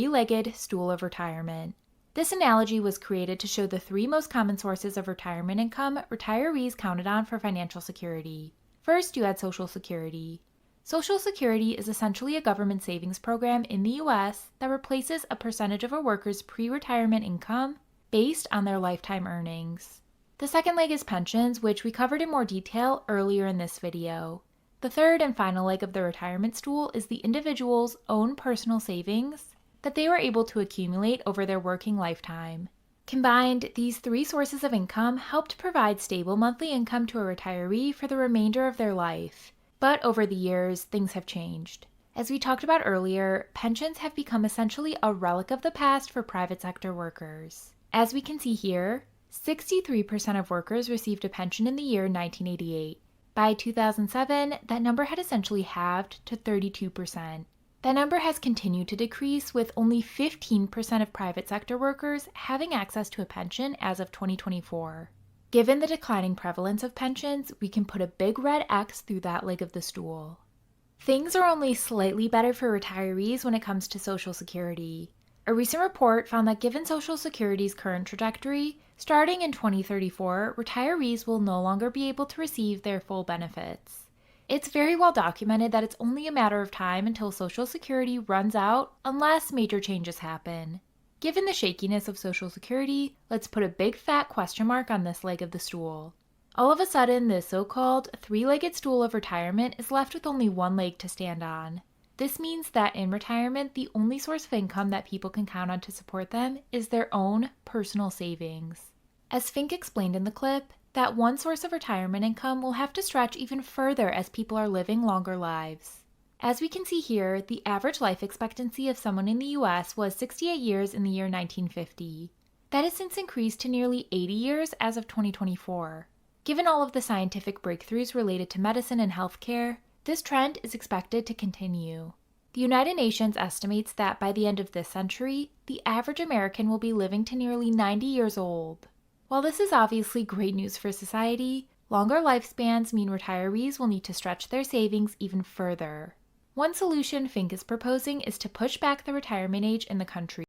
three-legged stool of retirement. This analogy was created to show the three most common sources of retirement income retirees counted on for financial security. First, you had Social Security. Social Security is essentially a government savings program in the U.S. that replaces a percentage of a worker's pre-retirement income based on their lifetime earnings. The second leg is pensions, which we covered in more detail earlier in this video. The third and final leg of the retirement stool is the individual's own personal savings that they were able to accumulate over their working lifetime. Combined, these three sources of income helped provide stable monthly income to a retiree for the remainder of their life. But over the years, things have changed. As we talked about earlier, pensions have become essentially a relic of the past for private sector workers. As we can see here, 63% of workers received a pension in the year 1988. By 2007, that number had essentially halved to 32%. That number has continued to decrease, with only 15% of private sector workers having access to a pension as of 2024. Given the declining prevalence of pensions, we can put a big red X through that leg of the stool. Things are only slightly better for retirees when it comes to Social Security. A recent report found that given Social Security's current trajectory, starting in 2034, retirees will no longer be able to receive their full benefits. It's very well documented that it's only a matter of time until Social Security runs out unless major changes happen. Given the shakiness of Social Security, let's put a big fat question mark on this leg of the stool. All of a sudden, this so-called three-legged stool of retirement is left with only one leg to stand on. This means that in retirement, the only source of income that people can count on to support them is their own personal savings. As Fink explained in the clip, that one source of retirement income will have to stretch even further as people are living longer lives. As we can see here, the average life expectancy of someone in the US was 68 years in the year 1950. That has since increased to nearly 80 years as of 2024. Given all of the scientific breakthroughs related to medicine and healthcare, this trend is expected to continue. The United Nations estimates that by the end of this century, the average American will be living to nearly 90 years old. While this is obviously great news for society, longer lifespans mean retirees will need to stretch their savings even further. One solution Fink is proposing is to push back the retirement age in the country.